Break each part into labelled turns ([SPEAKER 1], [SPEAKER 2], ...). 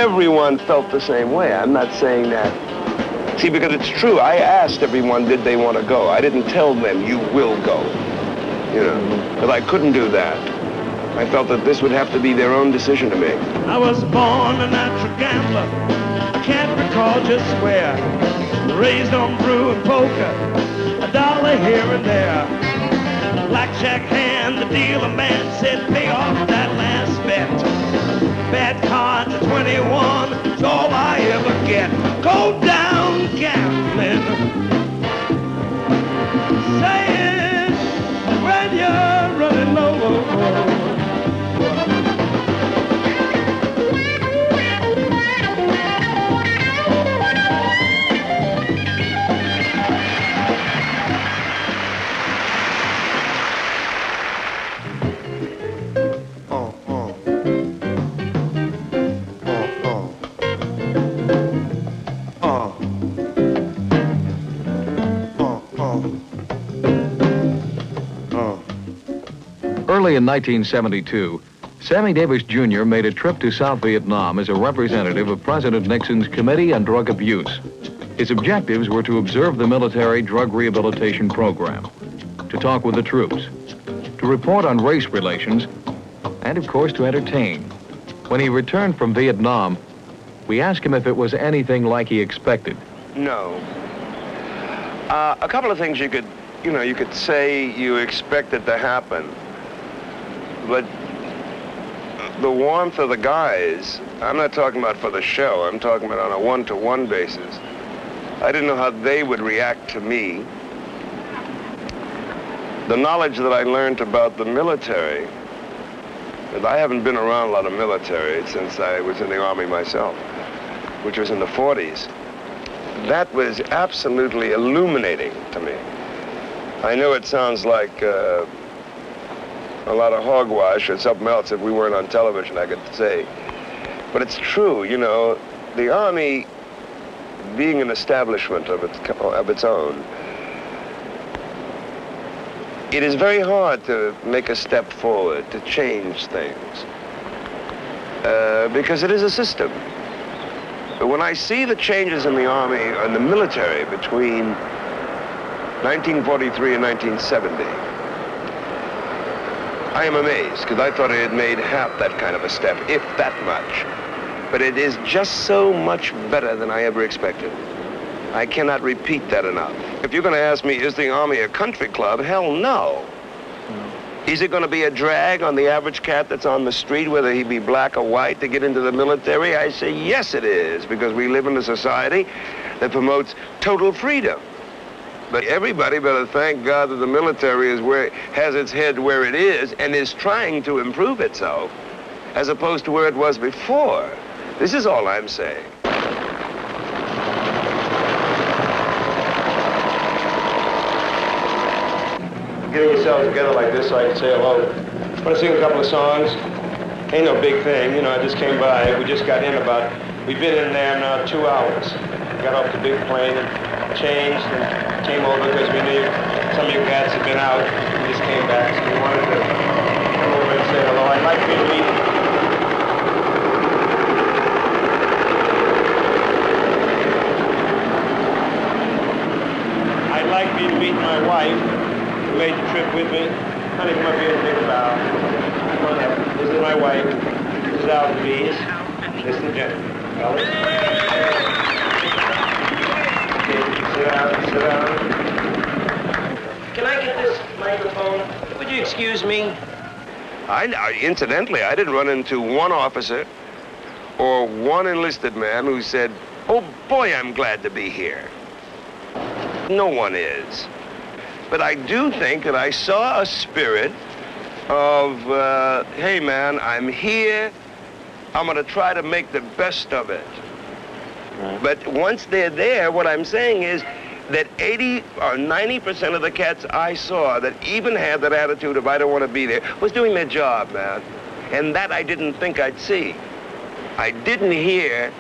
[SPEAKER 1] everyone felt the same way. I'm not saying that. See, because it's true, I asked everyone, did they want to go? I didn't tell them, you will go. You know, because I couldn't do that. I felt that this would have to be their own decision to make.
[SPEAKER 2] I was born a natural gambler. I can't recall just where. Raised on brew and poker, a dollar here and there. Blackjack hand, the dealer man said, pay off that last bet. Bad cards at 21, it's all I ever get. Go down gambling. Say it when you're running low.
[SPEAKER 3] Early in 1972, Sammy Davis Jr. made a trip to South Vietnam as a representative of President Nixon's Committee on Drug Abuse. His objectives were to observe the military drug rehabilitation program, to talk with the troops, to report on race relations, and of course to entertain. When he returned from Vietnam, we asked him if it was anything like he expected.
[SPEAKER 1] No. A couple of things you could say you expected to happen. But the warmth of the guys, I'm not talking about for the show, I'm talking about on a one-to-one basis. I didn't know how they would react to me. The knowledge that I learned about the military, because I haven't been around a lot of military since I was in the Army myself, which was in the 40s. That was absolutely illuminating to me. I know it sounds like a lot of hogwash or something else if we weren't on television, I could say. But it's true, you know, the Army, being an establishment of its own, it is very hard to make a step forward, to change things, because it is a system. But when I see the changes in the Army and the military between 1943 and 1970, I am amazed, because I thought it had made half that kind of a step, if that much. But it is just so much better than I ever expected. I cannot repeat that enough. If you're going to ask me, is the Army a country club? Hell no. Is it going to be a drag on the average cat that's on the street, whether he be black or white, to get into the military? I say, yes, it is, because we live in a society that promotes total freedom. But everybody better thank God that the military has its head where it is and is trying to improve itself, as opposed to where it was before. This is all I'm saying. Getting yourselves together like this so I can say hello. I want to sing a couple of songs. Ain't no big thing, you know, I just came by. We just got in we've been in there now 2 hours. Got off the big plane and changed and came over because we knew some of you cats had been out. We just came back, so we wanted to come over and say hello. I'd like you to meet my wife, who made the trip with me. Honey, come up here and take a bow. Come on up. This is my wife. This is Alvin Bees. This is Jenny. Sit down. Can I get this microphone? Would you excuse me? Incidentally, I didn't run into one officer or one enlisted man who said, oh boy, I'm glad to be here. No one is. But I do think that I saw a spirit of, hey man, I'm here, I'm gonna try to make the best of it. But once they're there, what I'm saying is that 80 or 90% of the cats I saw that even had that attitude of I don't want to be there was doing their job, man. And that I didn't think I'd see. I didn't hear,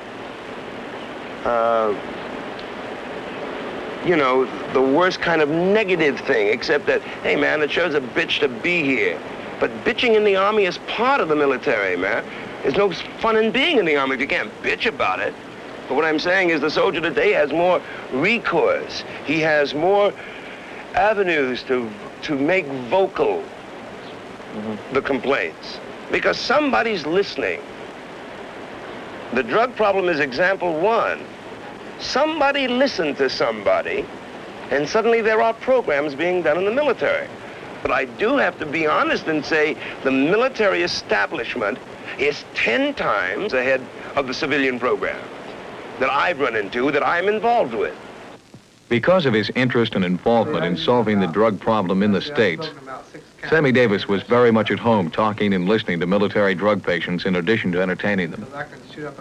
[SPEAKER 1] you know, the worst kind of negative thing, except that, hey man, it shows a bitch to be here. But bitching in the Army is part of the military, man. There's no fun in being in the Army if you can't bitch about it. But what I'm saying is the soldier today has more recourse. He has more avenues to make vocal the complaints, because somebody's listening. The drug problem is example one. Somebody listened to somebody, and suddenly there are programs being done in the military. But I do have to be honest and say the military establishment is 10 times ahead of the civilian program that I've run into, that I'm involved with.
[SPEAKER 3] Because of his interest and involvement in solving the drug problem in the States, Sammy Davis was very much at home talking and listening to military drug patients in addition to entertaining them.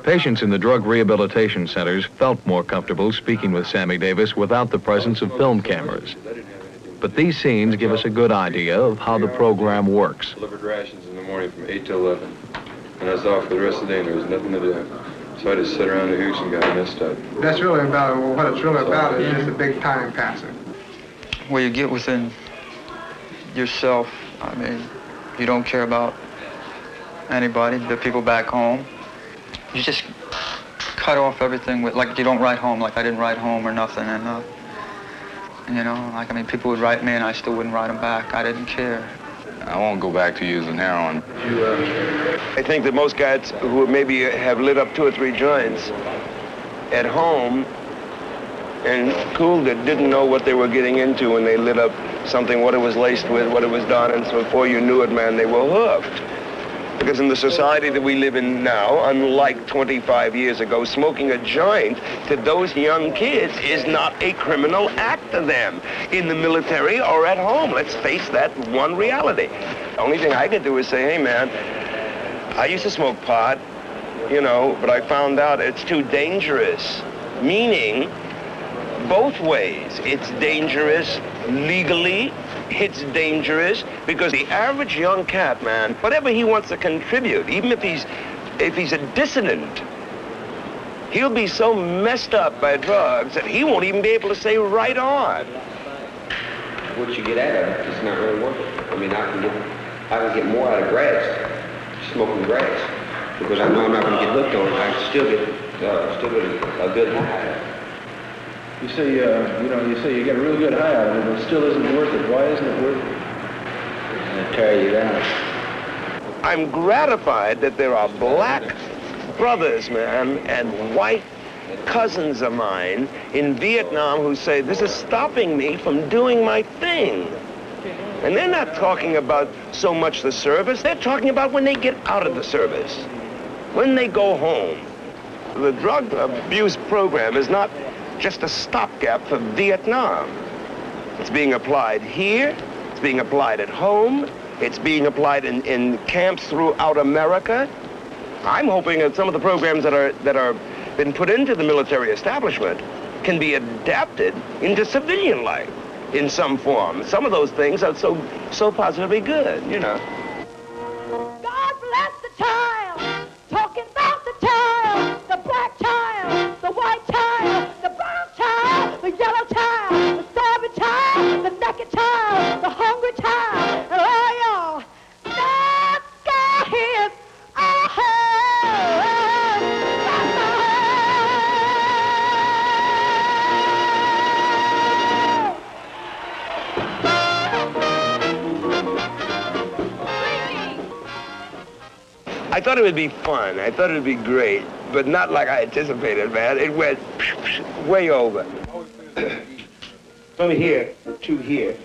[SPEAKER 3] Patients in the drug rehabilitation centers felt more comfortable speaking with Sammy Davis without the presence of film cameras. But these scenes give us a good idea of how the program works.
[SPEAKER 4] Delivered rations in the morning from 8 to 11. And I was off for the rest of the day and there was nothing to do. So I just sat around the house and got messed up.
[SPEAKER 5] That's really about, well, what it's really about is just a big time passer.
[SPEAKER 6] Where you get within yourself, I mean, you don't care about anybody, the people back home. You just cut off everything with, like, you don't write home, like I didn't write home or nothing. And you know, like, I mean, people would write me and I still wouldn't write them back. I didn't care.
[SPEAKER 4] I won't go back to using heroin.
[SPEAKER 1] I think that most guys who maybe have lit up 2 or 3 joints at home and cooled it didn't know what they were getting into when they lit up something, what it was laced with, what it was done, and so before you knew it, man, they were hooked. Because in the society that we live in now, unlike 25 years ago, smoking a joint to those young kids is not a criminal act to them in the military or at home. Let's face that one reality. The only thing I could do is say, hey, man, I used to smoke pot, you know, but I found out it's too dangerous. Meaning, both ways. It's dangerous legally. It's dangerous because the average young cat, man, whatever he wants to contribute, even if he's a dissident, he'll be so messed up by drugs that he won't even be able to say right on.
[SPEAKER 7] What you get out of it, it's not really worth it. I mean, I can get more out of grass, smoking grass, because I know I'm not going to get hooked on it. I can still get a good high.
[SPEAKER 8] You say, you say you get a real good high out of it, but it still isn't worth it. Why isn't it worth it?
[SPEAKER 7] It's going to tear you down.
[SPEAKER 1] I'm gratified that there are black brothers, man, and white cousins of mine in Vietnam who say, this is stopping me from doing my thing. And they're not talking about so much the service, they're talking about when they get out of the service, when they go home. The drug abuse program is not just a stopgap for Vietnam. It's being applied here, it's being applied at home, it's being applied in camps throughout America. I'm hoping that some of the programs that are been put into the military establishment can be adapted into civilian life in some form. Some of those things are so positively good, you know.
[SPEAKER 9] God bless the child, talking about the child, the black child, the white child, the brown child, the yellow child, the starving child, the naked child, the hungry child, and all y'all, that guy is a
[SPEAKER 1] I thought it would be fun. I thought it would be great, but not like I anticipated, man. It went way over.
[SPEAKER 10] From here to here,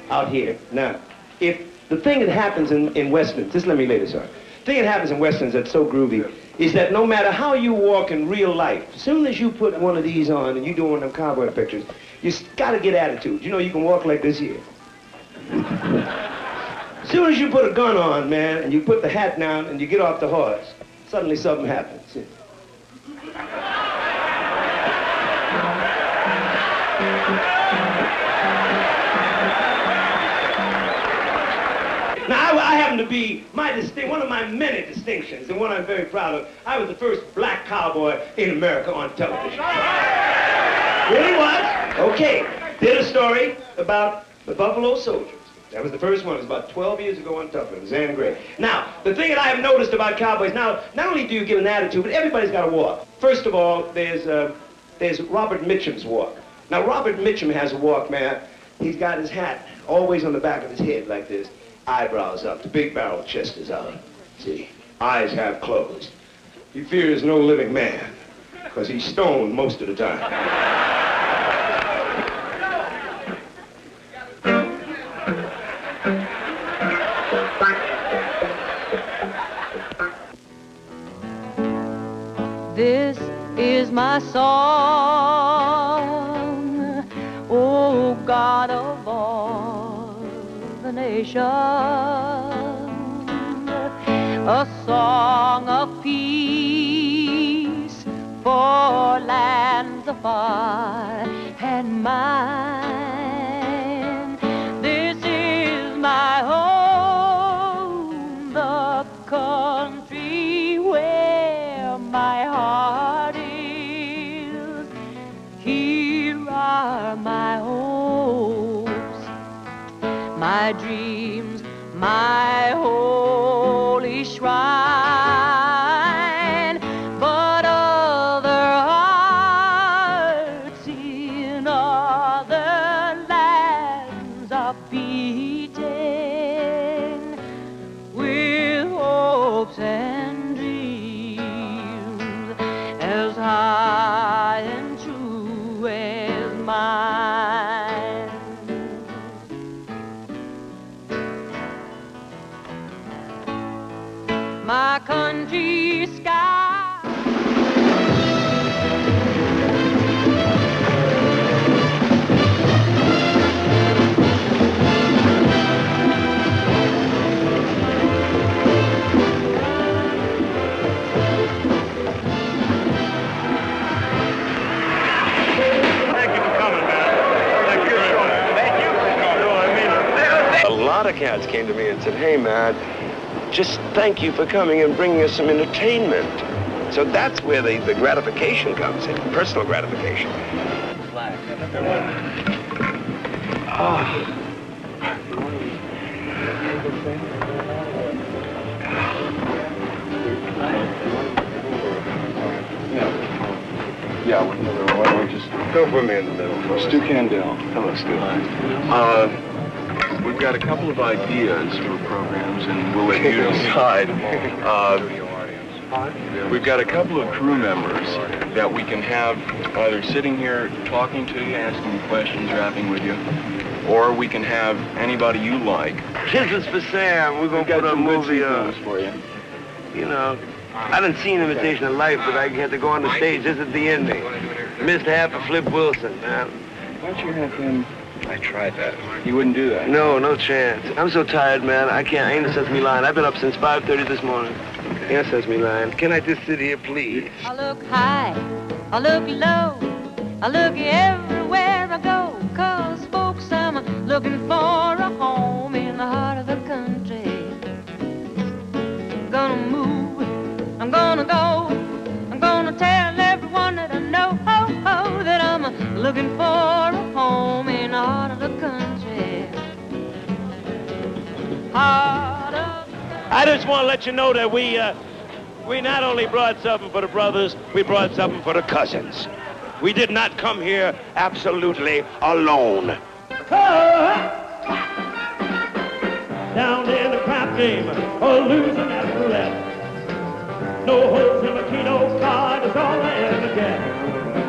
[SPEAKER 10] out here. Now, if the thing that happens in Westerns, just let me lay this on. The thing that happens in Westerns that's so groovy is that no matter how you walk in real life, as soon as you put one of these on and you do one of them cowboy pictures, you gotta get attitude. You know, you can walk like this here. As soon as you put a gun on, man, and you put the hat down and you get off the horse, suddenly something happens. Now, I happen to be one of my many distinctions, and one I'm very proud of. I was the first black cowboy in America on television. Really was? Okay. Did a story about the Buffalo Soldiers. That was the first one. It was about 12 years ago on Tuffman, Zan Gray. Now, the thing that I have noticed about cowboys, now, not only do you give an attitude, but everybody's got a walk. First of all, there's Robert Mitchum's walk. Now, Robert Mitchum has a walk, man. He's got his hat always on the back of his head like this. Eyebrows up, the big barrel chest is out. See, eyes half closed. He fears no living man, because he's stoned most of the time.
[SPEAKER 9] This is my song, oh God of all the nations, a song of peace for lands afar and mine. This is my home, the country where my heart is. Here are my hopes, my dreams, my holy shrine. But other hearts in other lands are beating with hopes and dreams as high and true as mine. My country sky.
[SPEAKER 1] A lot of cats came to me and said, hey, man, just thank you for coming and bringing us some entertainment. So that's where the gratification comes in, personal gratification.
[SPEAKER 4] Yeah, why don't we just
[SPEAKER 1] Go for me in the middle.
[SPEAKER 4] Stu Candell.
[SPEAKER 1] Hello, Stu.
[SPEAKER 4] We've got a couple of ideas for programs, and we'll let you decide. We've got a couple of crew members that we can have either sitting here talking to you, asking you questions, rapping with you, or we can have anybody you like.
[SPEAKER 1] This is for Sam. We're going to put a movie
[SPEAKER 4] for you.
[SPEAKER 1] You know, I didn't see an Imitation of Life, but I had to go on the stage. This is the ending. Missed half of Flip Wilson, man.
[SPEAKER 4] Why don't you have him?
[SPEAKER 1] I tried that.
[SPEAKER 4] He wouldn't do that.
[SPEAKER 1] No, no chance. I'm so tired, man. I ain't a Sesame Line. I've been up since 5:30 this morning. Yes, Sesame Line. Can I just sit here, please?
[SPEAKER 9] I look high, I look low, I look everywhere I go, 'cause folks, I'm looking for a home in the heart of the country. Gonna move, I'm gonna go, I'm gonna tell everyone that I know, that I'm looking for a home in the heart of the country. Heart of
[SPEAKER 2] I just want to let you know that we not only brought something for the brothers, we brought something for the cousins. We did not come here absolutely alone. Down in the crap game, losing at roulette. No holes in my Keno card is all I ever get.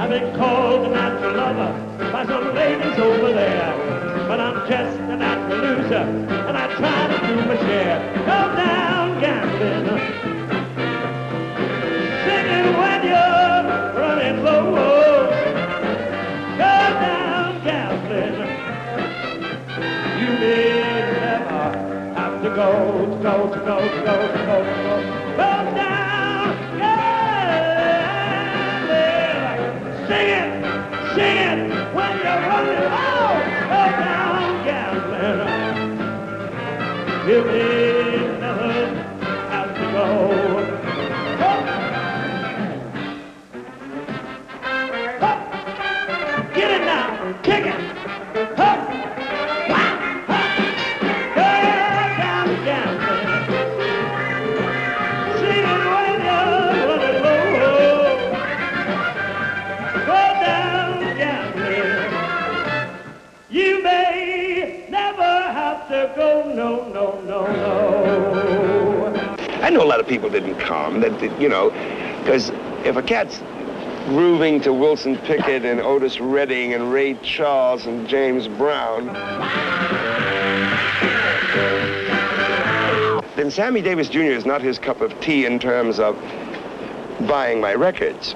[SPEAKER 2] I've been called a natural lover by some ladies over there, but I'm just a natural loser, and I try to do my share. Go down gambling, singing when you're running low. Go down gambling, you may never have to go. Go down gambling, sing it when you're running low. Go down gambling, you may never have to go. Get it now, kick it.
[SPEAKER 1] I know a lot of people didn't come, that, you know, because if a cat's grooving to Wilson Pickett and Otis Redding and Ray Charles and James Brown, then Sammy Davis Jr. is not his cup of tea in terms of buying my records.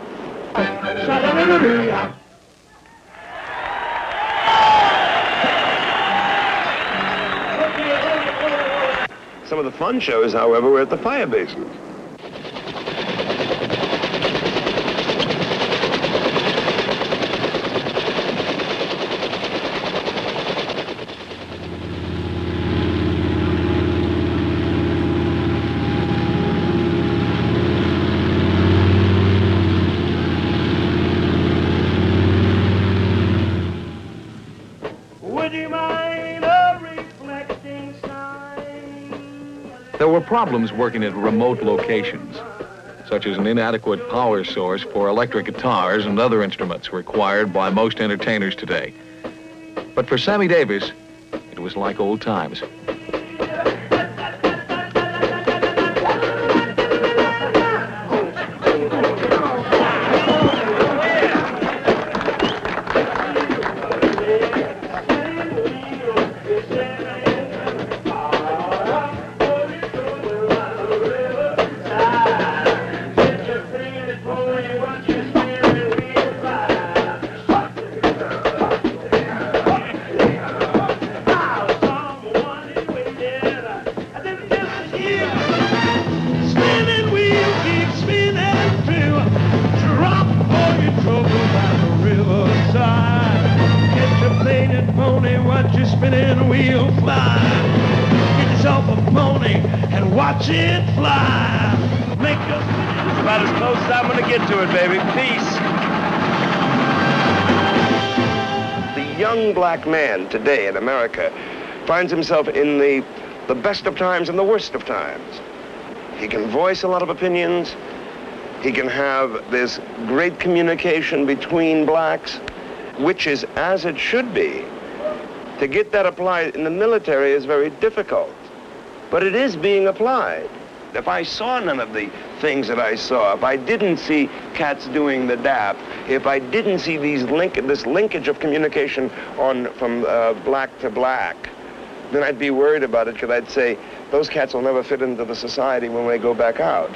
[SPEAKER 1] Some of the fun shows, however, were at the fire bases.
[SPEAKER 3] There were problems working at remote locations, such as an inadequate power source for electric guitars and other instruments required by most entertainers today. But for Sammy Davis, it was like old times.
[SPEAKER 2] Watch it fly. Make us about as close as I'm gonna get to it, baby. Peace.
[SPEAKER 1] The young black man today in America finds himself in the best of times and the worst of times. He can voice a lot of opinions. He can have this great communication between blacks, which is as it should be. To get that applied in the military is very difficult. But it is being applied. If I saw none of the things that I saw, if I didn't see cats doing the dap, if I didn't see this linkage of communication from black to black, then I'd be worried about it, because I'd say, those cats will never fit into the society when they go back out.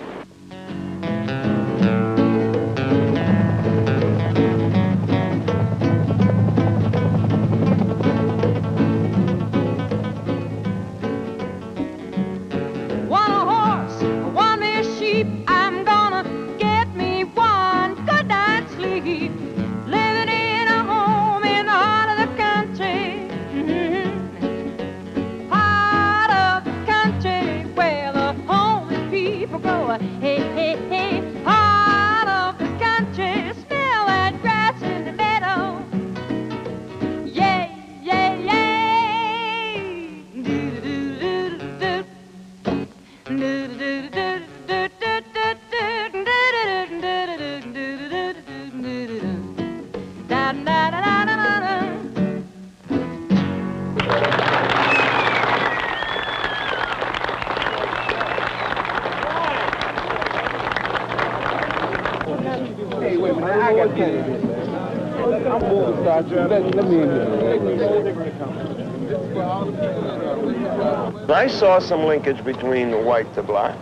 [SPEAKER 1] I saw some linkage between white to black.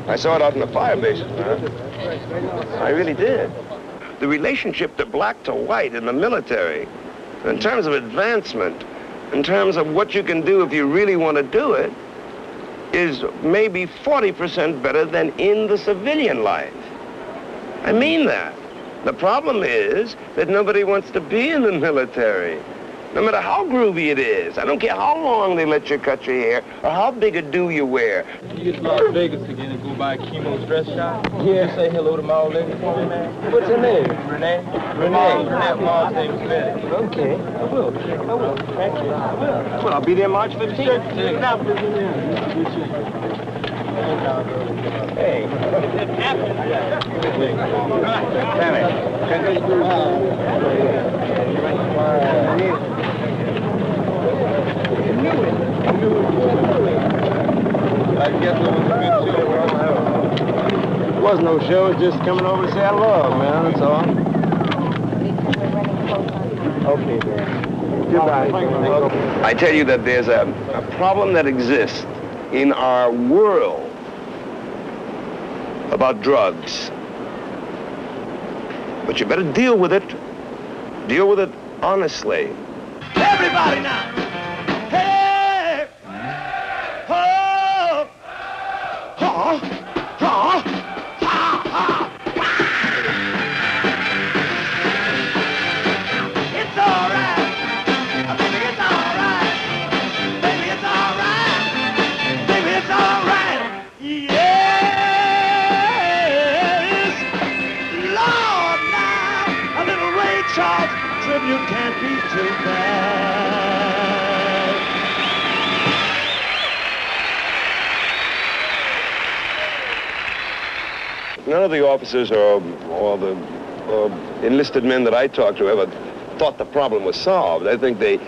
[SPEAKER 1] I saw it out in the fire bases, man. I really did. The relationship to black to white in the military, in terms of advancement, in terms of what you can do if you really want to do it, is maybe 40% better than in the civilian life. I mean that. The problem is that nobody wants to be in the military, no matter how groovy it is. I don't care how long they let you cut your hair or how big a do you wear.
[SPEAKER 8] You get to Las Vegas again and go by Chemo's dress shop. Yeah. Just say hello to my old lady for me, man. What's her name? Renee. Renee. Mom's name is Betty. Okay. I will. Thank you. I will. Well, I'll be there March 15th. Check it out. Hey. Sammy. I guess it was a good show. It was no show. It's just coming over to say I love, man. That's all. Okay, man. Goodbye.
[SPEAKER 1] I tell you that there's a problem that exists in our world about drugs. But you better deal with it. Deal with it honestly.
[SPEAKER 2] Everybody now. Hey! Oh! Ha! Ha! Ha! Ha! It's all right. Baby, it's all right. Baby, it's all right. Baby, it's all right. Yes! Lord, now, a little Ray Charles tribute can't be too bad.
[SPEAKER 1] None of the officers or the enlisted men that I talked to ever thought the problem was solved. I think they,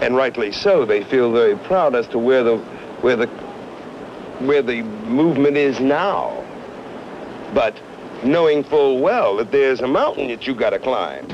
[SPEAKER 1] and rightly so, they feel very proud as to where the movement is now. But knowing full well that there's a mountain that you got to climb.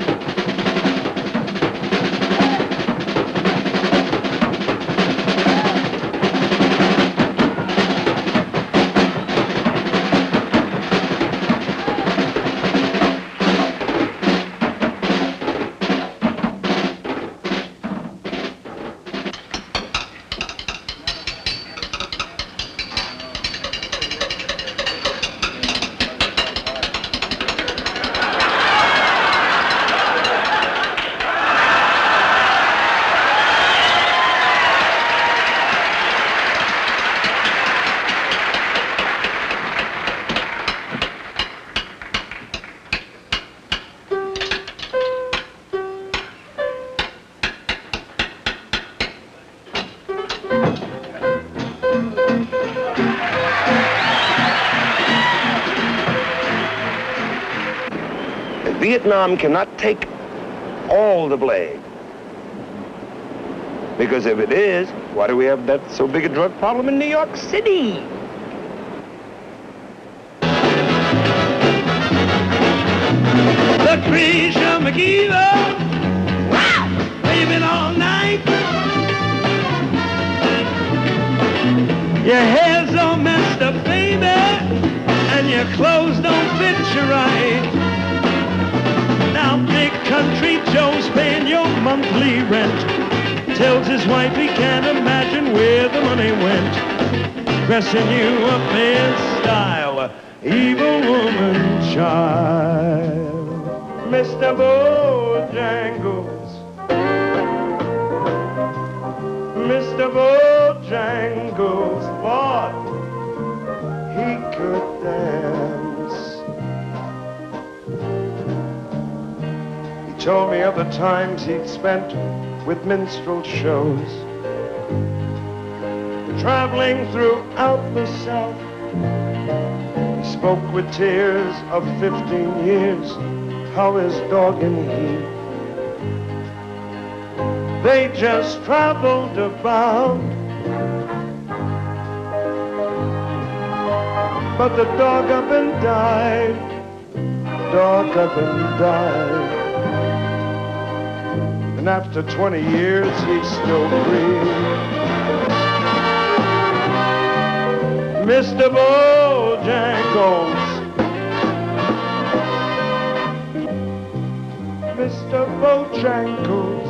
[SPEAKER 1] Vietnam cannot take all the blame. Because if it is, why do we have that so big a drug problem in New York City?
[SPEAKER 2] The Creature McGeever, wow, raving all night. Your hair's all messed up, baby, and your clothes don't fit you right. Now Big Country Joe's paying your monthly rent. Tells his wife he can't imagine where the money went. Dressing you up in style, evil woman child. Mr. Bojangles, Mr. Bojangles, Lord, he could dance. He told me of the times he'd spent with minstrel shows, traveling throughout the South. He spoke with tears of 15 years, how his dog and he, they just traveled about. But the dog up and died, dog up and died. And after 20 years, he's still breathing. Mr. Bojangles, Mr. Bojangles,